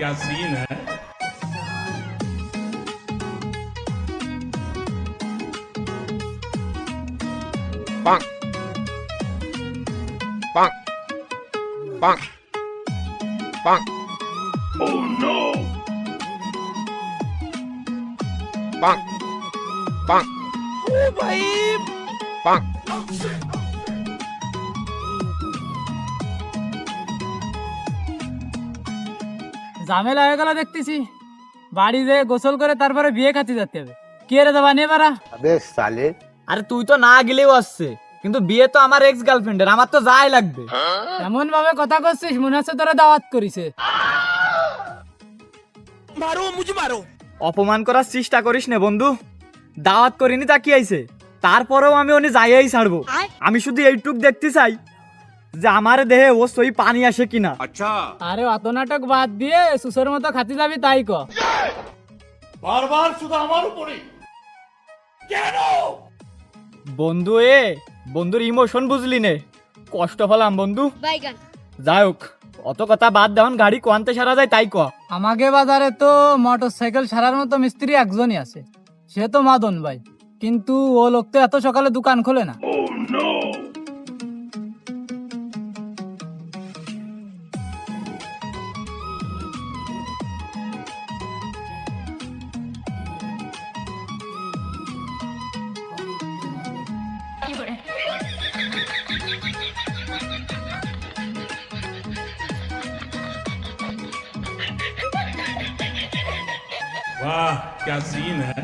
क्या सीन है। Bonk. Bonk. Bonk. Bonk. Oh no. Bonk. Bonk. Oh भाई. Bonk. ঝামেলা হয়ে গেল দেখতেছি। বাড়ি যেয়ে গোসল করে তারপরে বিয়ে খাতে যেতে হবে। কে রে দেবা নে পারা? अबे साले। আরে তুই তো না গেলেও আসছে, কিন্তু বিয়ে তো আমার এক্স গার্লফ্রেন্ডের, আমার তো যাই লাগবে। এমন ভাবে কথা করছিস মনে হচ্ছে তোরা দাওয়াত করিছে। অপমান করার চেষ্টা করিস না বন্ধু, দাওয়াত করিনি তা কি আইছে, তারপরেও আমি ওনে যাইয়াই ছাড়বো। আমি শুধু এইটুক দেখতে চাই যে আমার দেহে ও সই পানি আসে কিনা। আরে অত নাটক বাদ দিয়ে সুসের মতো খাতে যাবি তাই ক। বন্ধু বন্ধুর ইমোশন বুঝলি নে, কষ্ট হলাম বন্ধু। যাই হোক অত কথা বাদ দেওয়ান, গাড়ি কোয়ান্তে সারা যায় তাই ক। আমাকে বাজারে তো মোটর সাইকেল সারার মতো মিস্ত্রি একজনই আছে, সে তো মাদন ভাই। কিন্তু ও লোক তো এত সকালে দোকান খোলে না। वाह क्या सीन है।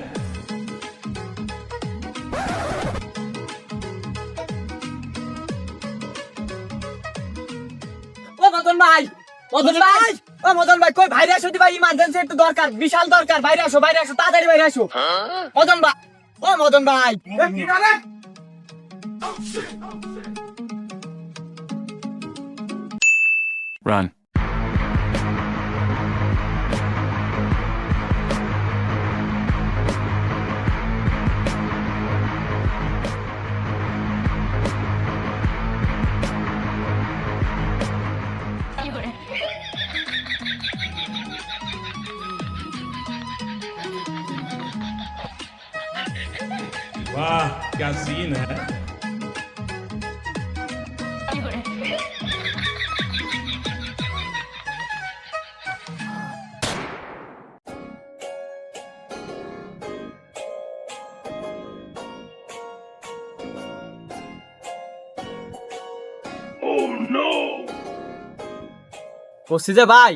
ও মদন ভাই, মদন ভাই, ও মদন ভাই, কই বাইরে আসো দি ভাই, ইমার্জেন্সি একটু দরকার, বিশাল দরকার, বাইরে আসো তাড়াতাড়ি বাইরে আসো। মদন ভাই, ও মদন ভাই। Run. वाह क्या सीन है। বসছি যে ভাই,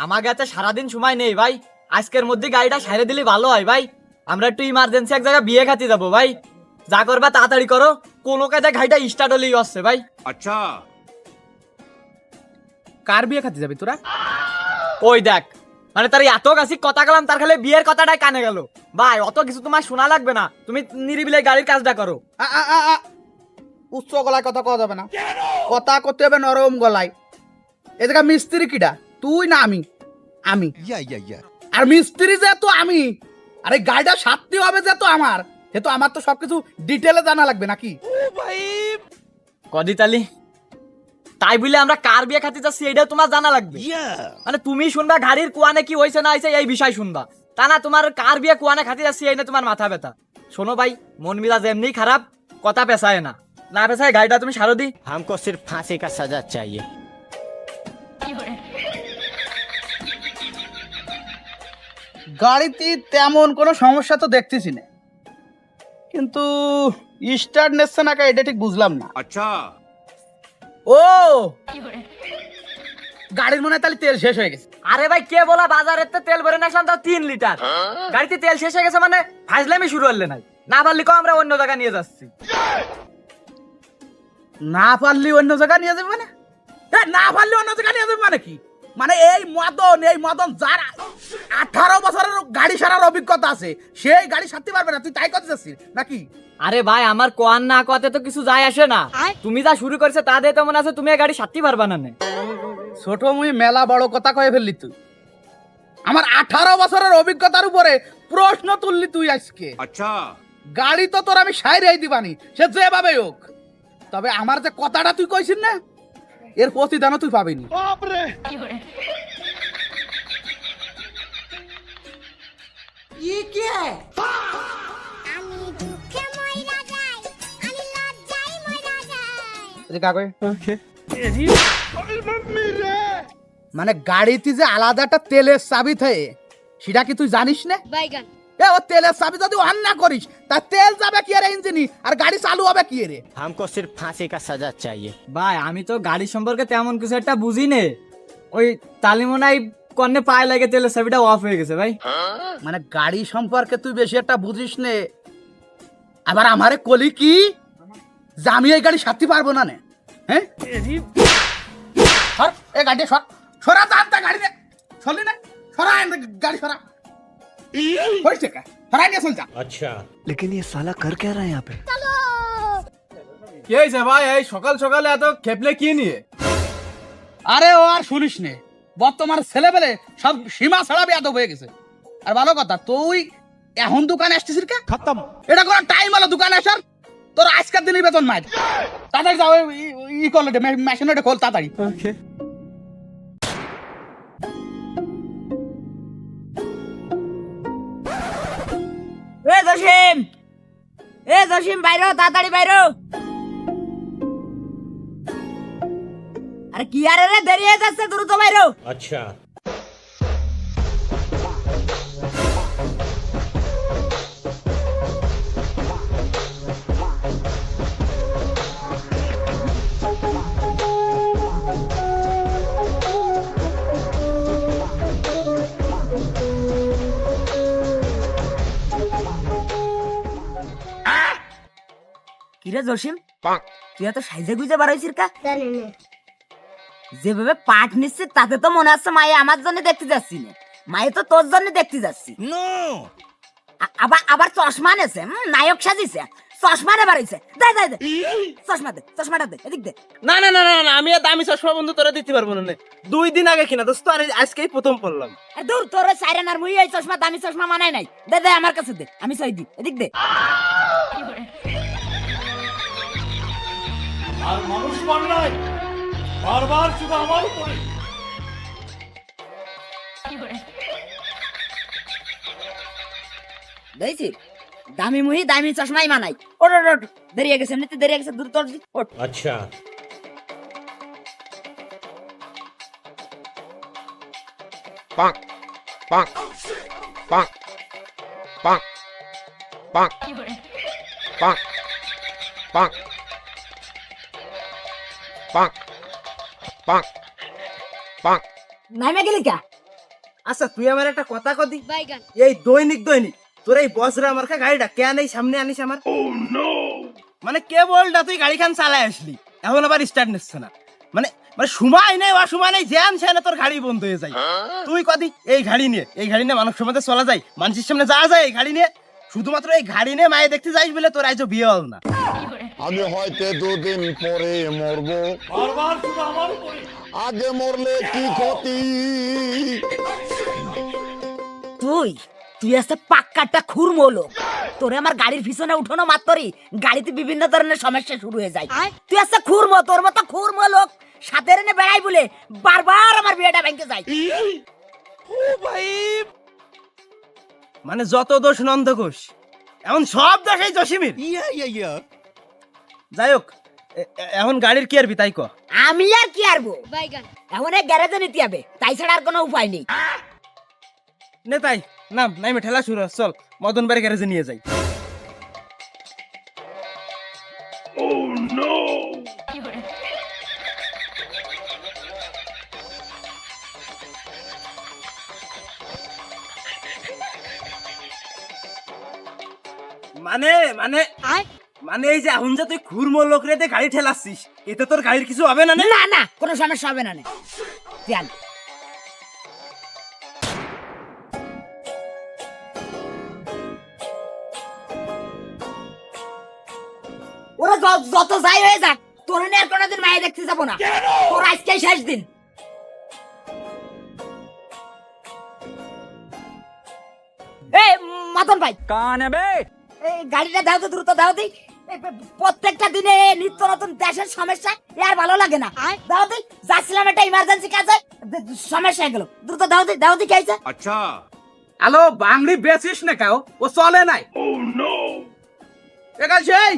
আমার কাছে সারাদিন সময় নেই ভাই, আজকের মধ্যে গাড়িটা সাইরে দিলে ভালো হয় ভাই। আমরা একটু ইমার্জেন্সি এক জায়গায় বিয়ে খাতে যাবো ভাই, যা করবা তাড়াতাড়ি করো, কোনো কাজে গাড়িটা স্টার্ট হলেই আসছে ভাই। अच्छा। কার বিয়ে খাতে যাবি তোরা? ওই দেখ, মানে তার এত কাছে কথা গেলাম, তার খালি বিয়ের কথাটাই কানে গেল ভাই। অত কিছু তোমার শোনা লাগবে না, তুমি নিরিবিলে গাড়ির কাজটা করো। উচ্চ গলায় কথা কওয়া যাবে না, কথা করতে হবে নরম গলায়। এ জায়গা মিস্ত্রি কিডা, তুই না আমি? আমি আর মিস্ত্রি যেহেতু আমি, আরে গাড়িটা সারতে হবে যেহেতু আমার, সেহেতু আমার তো সবকিছু ডিটেলে জানা লাগবে নাকি? কদিতালি তাই বলে আমরা কার বিয়ে খাতে যাচ্ছি এইটাও তোমার জানা লাগবে। মানে তুমি শুনবা গাড়ির কুয়ানে কি হয়েছে না হয়েছে এই বিষয় শুনবা, তা না তোমার কার বিয়ে কুয়ানে খাতে যাচ্ছি এই না তোমার মাথা ব্যথা। শোনো ভাই, মন মিজাজ এমনি খারাপ, কথা পেছায় না, না পেছায় গাড়িটা তুমি সারো দি। हमको सिर्फ फांसी का सजा चाहिए। গাড়িতে তেমন কোনো সমস্যা তো দেখতেছি না, কিন্তু স্টার্ট নিচ্ছে না এটা ঠিক বুঝলাম না। अच्छा। ও গাড়ির মনে হয় তাহলে তেল শেষ হয়ে গেছে। আরে ভাই কে বলা, বাজারের তো তেল ভরে আসলাম তাও 3 লিটার, গাড়িতে তেল শেষ হয়ে গেছে মানে ফাজলামি শুরু হলে নাই, না পারলি কো আমরা অন্য জায়গা নিয়ে যাচ্ছি। না পারলি অন্য জায়গা নিয়ে যাবে মানে? না পারলি অন্য জায়গা নিয়ে যাবে মানে কি? মানে এই মদন যার 18 বছরের গাড়ি সারার অভিজ্ঞতা আছে, সেই গাড়ি সারতে পারবে না, তুই তাই করতে চাচ্ছিস নাকি? আরে ভাই আমার কোয়ান না কোয়াতে তো কিছু যায় আসে না, তুমি যা শুরু করেছে তা দিয়ে তো মনে আছে তুমি এই গাড়ি সারতে পারবা না। ছোট মুই মেলা বড় কথা কয়ে ফেললি তুই। আমার 18 বছরের অভিজ্ঞতার উপরে প্রশ্ন তুললি তুই আজকে। अच्छा। গাড়ি তো তোর আমি সাইরাই দিবানি, সে যেভাবে হোক, তবে আমার যে কথাটা তুই কইছিস না, এর প্রতিদানও তুই পাবিনি। মানে গাড়িতে যে আলাদা একটা তেলের চাবি থাকে সেটা কি তুই জানিস না? বাইগান এ ও তেলের চাবি যদি অন না করিস তা তেল যাবে কি রে ইঞ্জিনি আর গাড়ি চালু হবে কি রে? हमको सिर्फ फांसी का सजा चाहिए। ভাই আমি তো গাড়ি সম্পর্কে তেমন কিছু একটা বুঝি নে, ওই তালিমনাই কন্নে পায়ে লাগে তেলের চাবিটা অফ হয়ে গেছে ভাই। মানে গাড়ি সম্পর্কে তুই বেশি একটা বুঝিস নে, আবার আমারে কলি কি যে আমি এই গাড়ি সাথে পারবো না নে? হ্যাঁ সর এ গাড়ি সর, সরা জানতা গাড়ি রে, চলি না সরা গাড়ি সরা হইছে কা সরাই নিয়ে চল যা। अच्छा কি হয়েছে ভাই এই সকাল সকালে এত খেপলে কি নিয়ে? আরে ও আর শুনিস নে, বর্তমান ছেলেবেলে সব সীমা ছাড়া বেয়াদব হয়ে গেছে। আর ভালো কথা তুই এখন দোকানে আসছিস কে? খতম, এটা কোনো টাইম হলো দোকানে আসার? তোর আজকের দিনের বেতন মার, তাড়াতাড়ি যাও ই করলে মেশিনটা খোল তাড়াতাড়ি। জসিম বাইরো, তাড়াতাড়ি বাইরো। আরে কি আরে রে, দেরি হয়ে যাচ্ছে, দ্রুত বাইরো। अच्छा কিরে জসিম, তুই এত সাইজে গুজে বার হয়েছিস কা? যেভাবে পাঠ নিচ্ছে তাতে তো মনে হচ্ছে মায়ে আমার জন্য দেখতে যাচ্ছি না, মায়ে তো তোর জন্য দেখতে যাচ্ছি। আবার আবার চশমা নেছে, নায়ক সাজিছে, চশমা নে বাড়াইছে। দে দে দে চশমা দে, চশমাটা দে, এদিক দে। না না না না না, আমি আর দামি চশমা বন্ধু তোরা দিতে পারবো না। 2 দিন আগে কিনা দোস্ত, আর আজকেই প্রথম পড়লাম। এ দূর, তোর সাইরেনার মুই এই চশমা দামি চশমা মানাই নাই। দে দে আমার কাছে দে, আমি সই দি, এদিক দে। আর মানুষ পাল্লাই বারবার শুধু আমার উপরে দেখছি দামি মুহি দামি চশমাই মানাই। ওট ওট ওট, দেরি হয়ে গেছে, এমনিতে দেরি হয়ে গেছে, দূর তোর ওট। अच्छा পাক পাক পাক পাক পাক পাক পাক পাক পাক পাক। নাইমে গেলি কা? আচ্ছা তুই আমার একটা কথা কদি, বাইগান এই দৈনিক তোর এই বসরা আমার গাড়িটা কেন এই সামনে আনিস আমার? মানে কে বলটা তুই গাড়িখান চালাই আসলি, এখন আবার স্টার্ট নিচ্ছে না। মানে মানে সময় নেই, অসময় নেই, জ্যাম সেনা তোর গাড়ি বন্ধ হয়ে যায়। তুই কদি এই গাড়ি নিয়ে মানুষ সমাজে চলা যায়, মানুষের সামনে যাওয়া যায় এই গাড়ি নিয়ে? শুধুমাত্র এই গাড়ি নিয়ে মায়ে দেখতে যাইস বলে তোর আজও বিয়ে হল না। আমি হয়তো 2 দিন পরে মরবো, বারবার শুধু আমার উপরে আগে মরলে কি ক্ষতি? তুই তুই আসতে পাক্কাটা খুরমো লোক। তোরে আমার গাড়ির পিছনে উঠানো মাত্রই গাড়িতে বিভিন্ন ধরনের সমস্যা শুরু হয়ে যায়। তুই আসতে খুরমো, তোর মতো খুরমো লোক সাথে এনে বেড়াই বলে বারবার আমার বিয়েটা ভেঙে যায়। মানে যত দোষ নন্দ ঘোষ, এমন সব দোষ এই জসিমের। যাই হোক, এখন গাড়ির কি আরবি তাই ক? আমি আর কি আরবো, বাইগান এখন এই গ্যারেজে নিতে হবে, তাই ছাড়া আর কোনো উপায় নেই। নে তাই নাম নাইমে ঠেলা শুরু, চল মদন বাড়ি গ্যারেজে নিয়ে যাই। মানে মানে মানে এই যে এখন যে তুই খুরমো লোক রে গাড়ি ঠেলাচ্ছিস, এতে তোর গাড়ির কিছু হবে না? না না, কোনো সমস্যা হবে না। ধ্যান, ওরা যত যাই হয়ে যাক, তোর নিয়ে আর কোনোদিন মায়ে দেখতে যাবো না। তোর আজকেই শেষ দিন। এই মদন ভাই, কানে বে এই গাড়িটা দাও তো, দ্রুত দাও দি। প্রত্যেকটা দিনে নিত্য নতুন দেশের সমস্যা, আর ভালো লাগে না। দাও দি, যাচ্ছিলাম একটা ইমার্জেন্সি কাজে, সমস্যা হয়ে গেল। দ্রুত দাও দি, দাও দি। কি হয়েছে? अच्छा আলো বাংলি বেচিস না কেউ ও চলে নাই একাল সেই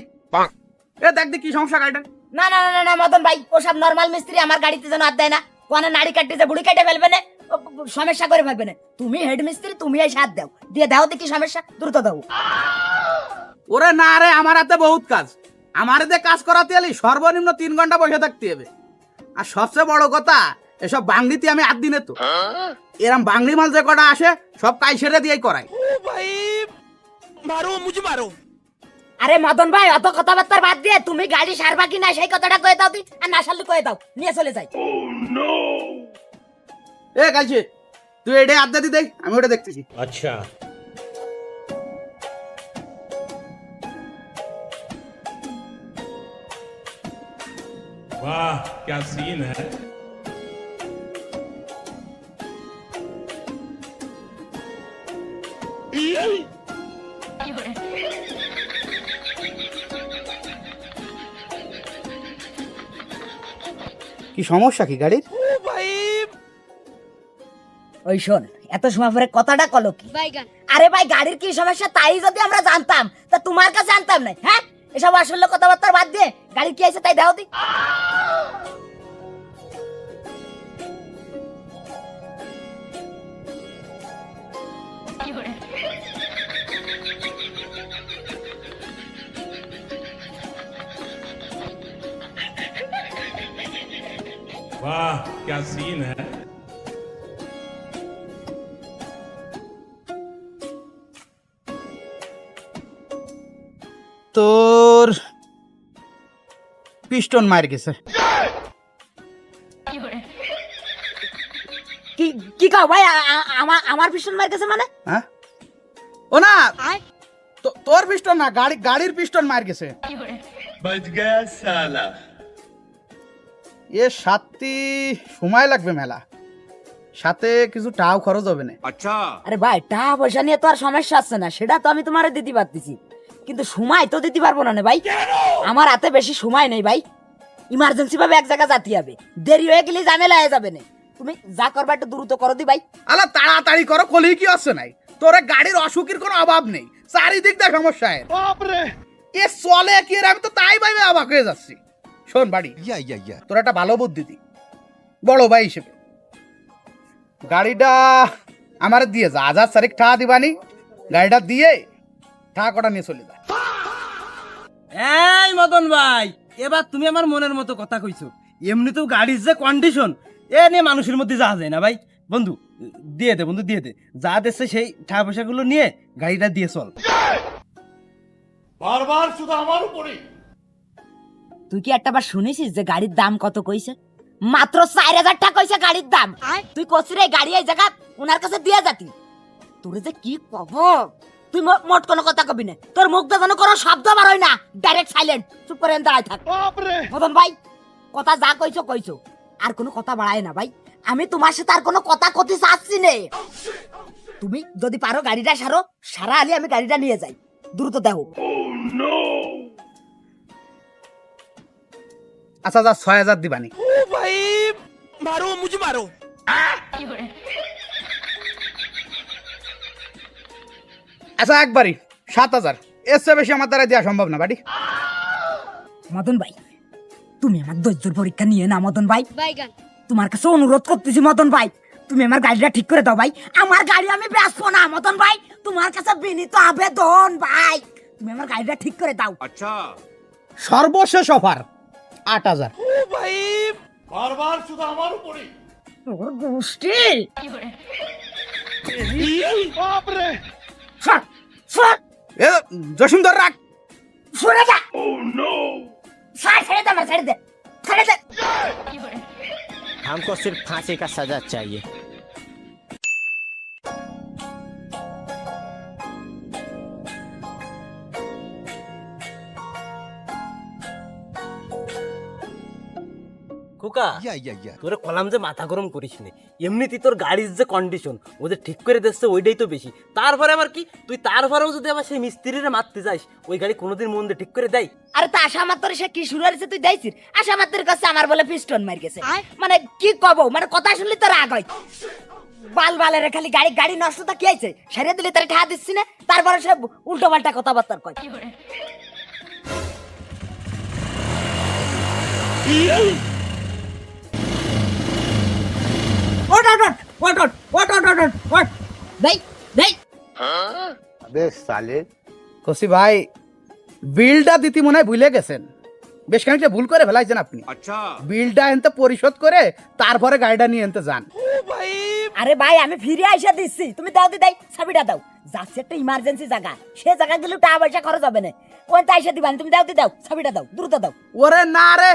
এ দেখ কি সমস্যা গাড়িটা না না না না মদন ভাই ওসব নরমাল মিস্ত্রি আমার গাড়িতে যেন হাত দেয় না, কোন নাড়ি কাটতে যে বুড়ি কেটে ফেলবে না, সমস্যা করে ফেলবে না। তুমি হেড মিস্ত্রি, তুমি এই সাথ দাও, দিয়ে দাও দেখি সমস্যা দ্রুত দাও। ওরে না রে, আমার হাতে বহুত কাজ, আমার হাতে কাজ করাতে এলি সর্বনিম্ন 3 ঘন্টা বসে থাকতে হবে। আর সবচেয়ে বড় কথা, এসব বাংলিতে আমি 8 দিনে তো এরম বাংলি মাল যে কটা আসে সব কাইসেরে দিয়েই করাই। আরে মদন ভাই অত কথাবার্তা বাদ দিয়ে তুমি গাড়ি সারবা কি না সেই কথাটা কয়ে দাও তুই, আর না সারলে কয়ে দাও, নিয়ে চলে যাই। এ কালছে তুই এটা আড্ডা দি দেখ, আমি ওটা দেখতেছি। अच्छा वाह क्या सीन है। কি সমস্যা কি গাড়ির? ওই শোন, এত সময় পরে কথাটা কলো কি? আরে ভাই গাড়ির কি সমস্যা তাই যদি আমরা জানতাম তা তোমার কাছে আনতাম না। হ্যাঁ, এসব আসলে কথাবার্তা বাদ দিয়ে গাড়ি কি আছে তাই দাও দি। वाह क्या सीन है। তোর পিস্টন মার গেছে। কি কি কও ভাই, আমার পিছন মার গেছে মানে? হ্যাঁ ও না, তোর পিস্টন না, গাড়ির পিস্টন মার গেছে। बच गया साला। এ সাথে সময় লাগবে মেলা, সাথে কিছু টাও খরচ হবে না। আরে ভাই টাকা পয়সা নিয়ে তো আর সমস্যা আছে না, সেটা তো আমি তোমারে দিতে পারতেছি, কিন্তু সময় তো দিতে পারবো না ভাই। আমার হাতে বেশি সময় নেই ভাই, ইমার্জেন্সি ভাবে এক জায়গা যেতে হবে, দেরি হয়ে গেলে ঝামেলা হয়ে যাবে না। তুমি যা করবা একটু দ্রুত করো দি ভাই। আলা তাড়াতাড়ি করো, কলি কি আছে নাই, তোর গাড়ির অসুখের কোনো অভাব নেই, চারিদিক দিয়ে সমস্যা। এ চলে কি রে, আমি তো তাই ভাবে অবাক হয়ে যাচ্ছি। শোন বাড়ি, তোর একটা ভালো বুদ্ধি দি, বড় ভাই হিসেবে গাড়িটা আমার দিয়ে যা, 1000 তারিখ ঠা দিবানি, গাড়িটা দিয়ে ঠা কটা নিয়ে চলে যা। এই মদন ভাই, এবার তুমি আমার মনের মতো কথা কইছো। এমনিতেও গাড়ির যে কন্ডিশন, এ নিয়ে মানুষের মধ্যে যাওয়া যায় না ভাই। বন্ধু দিয়ে দে, বন্ধু দিয়ে দে, যা দিচ্ছে সেই টাকা পয়সাগুলো নিয়ে গাড়িটা দিয়ে চল। बार बार शुदा हमारे ऊपर। তুই কি একটা বার শুনেছিস যে গাড়ির দাম কত কইছে? মাত্র 4000 টাকা কইছে গাড়ির দাম। তুই কছিস রে গাড়ি এই জায়গা ওনার কাছে দিয়া যাতি, তোর যে কি কব, তুই মোট কোনো কথা কবি না, তোর মুখ দিয়ে যেন কোনো শব্দ বার হয় না, ডাইরেক্ট সাইলেন্ট, চুপ করে দাঁড়ায় থাক। মদন ভাই কথা যা কইছো কইছো, আর কোনো কথা বাড়ায় না ভাই, আমি তোমার সাথে আর কোনো কথা কতি চাচ্ছি নে। তুমি যদি পারো গাড়িটা সারা আলি আমি গাড়িটা নিয়ে যাই, দ্রুত দেখো। আচ্ছা যা 6000 দিবানি। আচ্ছা একবারই 7000, এর চেয়ে বেশি আমার দ্বারা দেওয়া সম্ভব না বাড়ি। মদন ভাই তুমি আমার ধৈর্যের পরীক্ষা নিয়ে না মদন ভাই, তোমার কাছে অনুরোধ করতেছি মদন ভাই, তুমি আমার গাড়িটা ঠিক করে দাও ভাই, আমার গাড়ি আমি বেচবো না মদন ভাই, তোমার কাছে বিনীত আবেদন ভাই, তুমি আমার গাড়িটা ঠিক করে দাও। সর্বশেষ অফার 8000। बार बार शुदा हमारे ऊपर। ওর গোষ্ঠী এ জসিমদার রাখ। সরে যা। ছেড়ে দে, ছেড়ে দে, ছেড়ে দে। हमको सिर्फ फांसी का सजा चाहिए। খোকা তোরে কলাম যে মাথা গরম করিস নে, এমনিতেই তোর গাড়ির যে কন্ডিশন ওদের ঠিক করে দিচ্ছে ওইটাই তো বেশি, তারপরে আবার কি তুই তারপরেও যদি আবার সেই মিস্ত্রিরে মারতে যাস, ওই গাড়ি কোনোদিন মন দিয়ে ঠিক করে দেয়? আরে তা আশা মাত্র সে কি শুরু হয়েছে তুই দেখছিস, আশা মাত্রের কাছে আমার বলে পিস্টন মার গেছে, মানে কি কব, মানে কথা শুনলি তো রাগ হয়। বাল বালের খালি গাড়ি গাড়ি নষ্টতা কি হয়েছে সেরে দিলে তার ঠা দিচ্ছি না তারপরে সে উল্টো পাল্টা কথাবার্তা কয় ওট ওট ওট ওট ওট ওট ওট ওট ওট দেই দেই अबे साले কসি ভাই বিলটা দিতে মনে হয় ভুলে গেছেন বেশ খানিকটা ভুল করে ফেলাইছেন আপনি আচ্ছা বিলটা এনতে পরিশোধ করে তারপরে গাড়িটা নিয়ে এনতে যান আরে ভাই আমি ফিরে আইসা দিচ্ছি তুমি দাও দি দাই চাবিটা দাও যাচ্ছে একটা ইমার্জেন্সি জায়গা সে জায়গা গেলে টাকা পয়সা খরচ হবে না কোনটা আইসা দিবানি তুমি দাও দি দাও চাবিটা দাও দ্রুত দাও ওরে না রে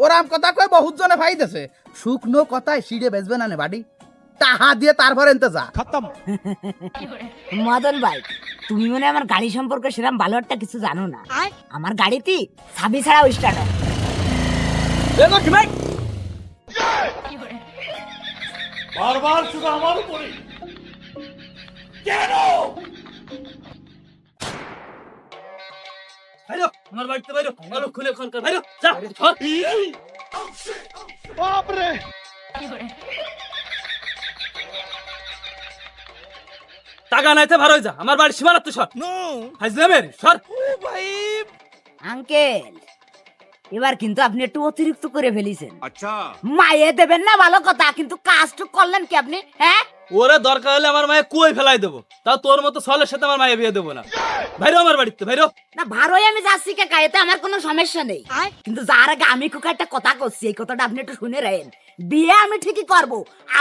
ওরাম কথা কয় বহুত জনে ফাইদেছে শুকনো কথায় সিঁড়ে বেচবে না নে বাড়ি টাহা দিয়ে তারপরে এনতে যা মদন ভাই তুমি মনে হয় আমার গাড়ি সম্পর্কে সেরকম ভালো একটা কিছু জানো না আমার গাড়িতে চাবি ছাড়াও স্টার্ট হয় বারবার শুধু আমার উপরে কেন? বাইরো আমার বাড়িতে বাইরো আলো খুলে ফোন কর বাইরো যা ধর। টাকা নাইতে ভালো যা আমার বাড়ি সীমানা তো সর হাজলামের সর আঙ্কেল এবার কিন্তু আপনি একটু অতিরিক্ত করে ফেলিছেন আচ্ছা মায়ে দেবেন না ভালো কথা কিন্তু কাজটু করলেন কি আপনি হ্যাঁ ওরে দরকার হলে আমার মায়ে কুয়োয় ফেলাই দেবো তাও তোর মতো সলের সাথে আমার মায়ে বিয়ে দেবো না ভাইরো আমার বাড়িতে ভাইরো না ভালোই আমি যাচ্ছি কাকা এতে আমার কোনো সমস্যা নেই কিন্তু যার আগে আমি কুকা একটা কথা করছি এই কথাটা আপনি একটু শুনে রাখেন বিয়ে আমি ঠিকই করব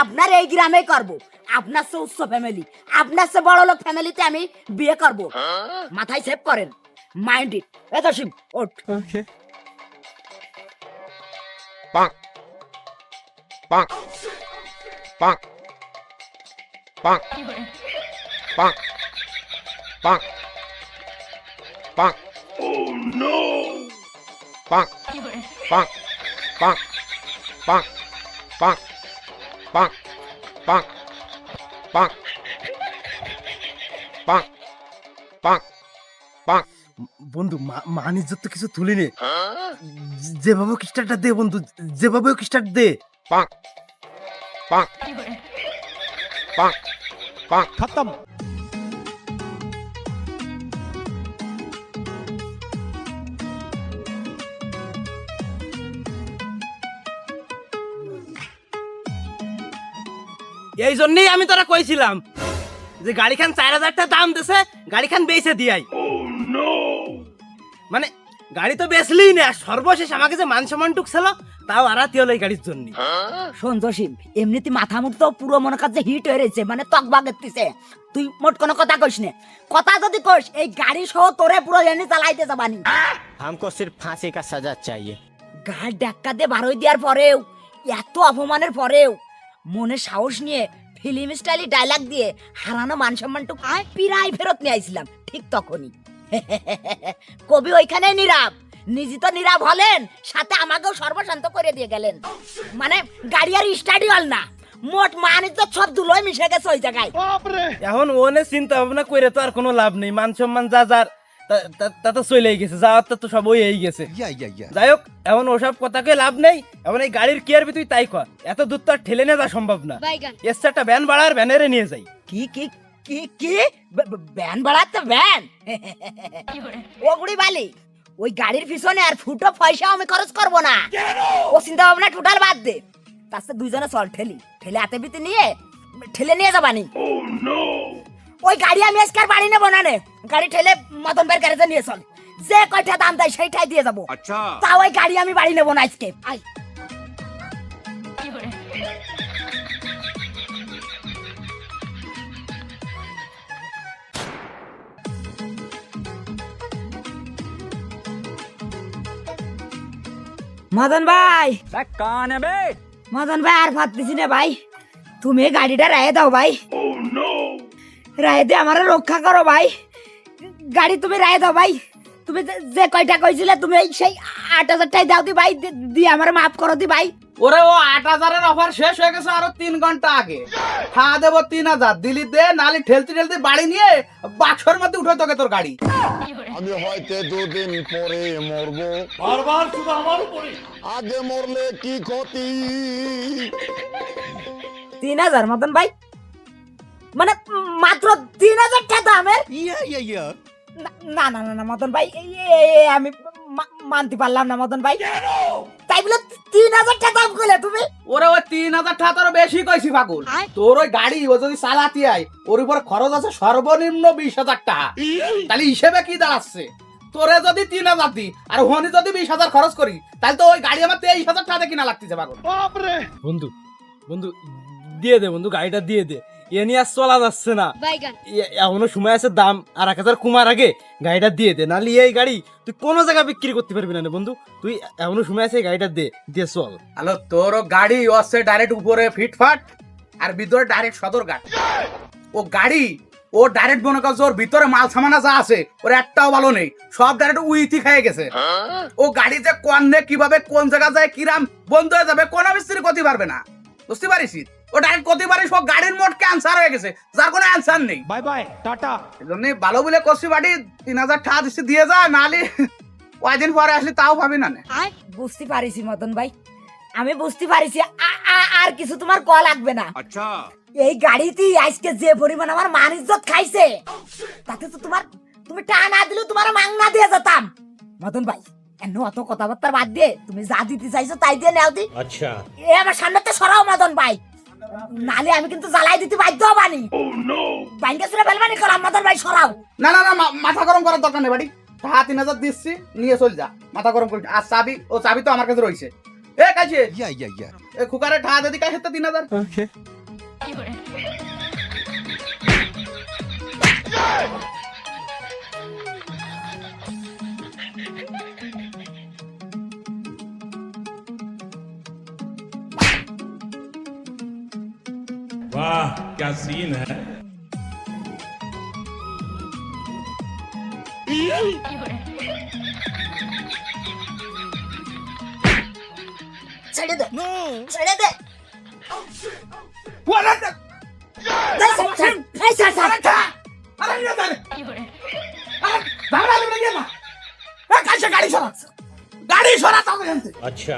আপনার এই গ্রামেই করব আপনার সে উচ্চ ফ্যামিলি আপনার সে বড় লোক ফ্যামিলিতে আমি বিয়ে করব মাথায় সেভ করেন মাইন্ড ইট এত শিব ওঠ Bonk. Bonk. Bonk. Bonk. Bonk. Bonk. Bonk. Oh no. Bonk. Bonk. Bonk. Bonk. Bonk. Bonk. Bonk. Bonk. Bonk. Bonk. Bonk. বন্ধু মান ইজ্জত তো কিছু তুলি নে যেভাবে স্টার্টটা দে বন্ধু যেভাবে স্টার্ট দে Bonk. Bonk. Bonk. Bonk. খতম। এই জন্যই আমি তোরা কইছিলাম যে গাড়িখান 4000 টাকা দাম দিছে গাড়িখান বেচে দিয়াই মানে গাড়ি তো বেচলি না সর্বশেষ আমাকে যে মান সম্মানটুক ছিল তাও আরাতি হলো এই গাড়ির জন্য সন্তোষিম এমনিতে মাথা মুখ তো পুরো মনে কাছে হিট হয়ে রয়েছে মানে তক বাগেতিছে তুই মোট কোনো কথা কইস না কথা যদি কইস এই গাড়ি সহ তোরে পুরো এনে চালাইতে যাবানি हमको सिर्फ फांसी का सजा चाहिए গাড় ডাক্কা দিয়ে বারোই দেওয়ার পরেও এত অপমানের পরেও মনে সাহস নিয়ে ফিল্ম স্টাইলি ডায়লগ দিয়ে হারানো মান সম্মানটুকু পিরাই ফেরত নিয়ে আইছিলাম ঠিক তখনই কবি ওইখানে নীরব নিজে তো নীরব হলেন সাথে আমাকেও সর্বশান্ত করে দিয়ে গেলেন মানে গাড়ি আর স্টাডি হল না মোট মানিত সব দুলোয় মিশে গেছে ওই জায়গায় এখন ওনে চিন্তা ভাবনা করে তো আর কোনো লাভ নেই মান সম্মান যা যার তা তো চলেই গেছে যাওয়ার তো সব ওই এই গেছে যাই হোক এখন ওসব কথাকে লাভ নেই এখন এই গাড়ির কি আরবি তুই তাই কর এত দূর তো আর ঠেলে নিয়ে যাওয়া সম্ভব না এসছে একটা ভ্যান বাড়ার ভ্যানেরে নিয়ে যাই কি কি কি কি ভ্যান বাড়াতে ভ্যান ওগুড়ি বালি ওই গাড়ির পিছনে আর ফুটো পয়সা আমি খরচ করব না ও চিন্তা ভাবনা টোটাল বাদ দে তার সাথে দুইজনে চল ঠেলে হাতে পিতে নিয়ে ঠেলে নিয়ে যাবানি ওই গাড়ি আমি আজকাল বাড়ি নেবো না নে গাড়ি ঠেলে মদন ভাইয়ের গ্যারেজে নিয়ে চল যে কয়টা দাম দেয় সেইটাই দিয়ে যাবো তা ওই গাড়ি আমি বাড়ি নেবো না আজকে আই মদন ভাই কান বে মদন ভাই আর ভাবতেছি না ভাই তুমি এই গাড়িটা রায় দাও ভাই রায় দিয়ে আমার রক্ষা করো ভাই গাড়ি তুমি রায় দাও ভাই তুমি যে কয়টা কইছিলে তুমি এই সেই 8000 টাই দাও দি ভাই দিয়ে আমার মাফ করো দি ভাই ওরে ও 8000 এর অফার শেষ হয়ে গেছে আরো 3 ঘন্টা আগে হ্যাঁ দেব 3000 দিলি দে নালি ঠেলতে ঠেলতে বাড়ি নিয়ে বাক্সর মধ্যে উঠে তোকে তোর গাড়ি আমি হয়তো দুদিন পরে মরবো বারবার শুধু আমার উপরে আগে মরলে কি ক্ষতি 3000 মদন ভাই মানে মাত্র 3000 টাকা দামের? না না না না মদন ভাই, আমি মানতে পারলাম না মদন ভাই। তাই বলে 3000 টাকা দাম করলে তুমি? ওরে ওই 3000 টাকা তোর বেশি কইছি পাগল। তোর ওই গাড়ি ও যদি চালাতে আয় ওর উপর খরচ আছে সর্বনিম্ন 20,000 টাকা। তাহলে হিসেবে কি দাঁড়াচ্ছে? তোরে যদি 3000 দি আর ওখানে যদি 20,000 খরচ করি তাহলে তো ওই গাড়ি আমার 23,000 টাকা কিনা লাগতেছে পাগল। বন্ধু বন্ধু দিয়ে দে বন্ধু, গাড়িটা দিয়ে দে, এ নিয়ে আর চলা যাচ্ছে না। এখনো সময় আছে, দাম আর 1000 কমার আগে গাড়িটা দিয়ে দে, নাহলে এই গাড়ি তুই কোনো জায়গায় বিক্রি করতে পারবি না বন্ধু। তুই এখনো সময় আছে, গাড়িটা দিয়ে চল। হ্যালো, তোর গাড়ি আছে ডাইরেক্ট উপরে ফিটফাট আর ভিতরে ডাইরেক্ট সদরঘাট। ও গাড়ি ও ডাইরেক্ট মনে করছে ওর ভিতরে মাল সামানা যা আছে ওর একটাও ভালো নেই, সব ডাইরেক্ট উইথি খেয়ে গেছে। ও গাড়ি যে কোনে কিভাবে কোন জায়গা যায় কিরাম বন্ধ হয়ে যাবে কোন মিস্ত্রি করতে পারবে না, বুঝতে পারিস? ও ডাইরেক্ট করতে পারিস ও গাড়ির মোট ক্যান্সার হয়ে গেছে, যার কোনো অ্যান্সার নেই। Bye bye tata. এজন্য ভালো বলে করছি বাড়ি 3000 টাকা দিচ্ছি দিয়ে যা, নাহলে কয়দিন পরে আসলে তাও ভাবি না। বুঝতে পারিছি মদন ভাই, আমি বুঝতে পারিছি। আর কিছু তোমার কল লাগবে না। अच्छा এই গাড়িতে আজকে যে পরিমাণ আমার মান ইজ্জত খাইছে, তাতে তো তুমি টাকা না দিলেও তোমার মাংনা দিয়ে যেতাম। মদন ভাই এন্ন অত কথাবার্তা বাদ দিয়ে তুমি যা দিতে চাইছো তাই দিয়ে নেও দি। अच्छा এ আমার সামনে তো সরাও মদন ভাই, নালে আমি কিন্তু জ্বালাই দিতে বাধ্য হবানি। বাইঙ্গা সুরে বেলবানি করাম মদন ভাই, সরাও। না না না মাথা গরম করার দরকার নেই বাড়ি, টাকা 3000 দিচ্ছি নিয়ে চল যা, মাথা গরম করিস। আর চাবি তো আমার কাছে রয়েছে। এ কাছে এ খুকারে টাকা দিদি কাছে 3000। वाह क्या सीन है। ছেড়ে দে, ছেড়ে দে। এই ছাড়, এই ছাড়, ছাড়। গাড়ি সরা अच्छा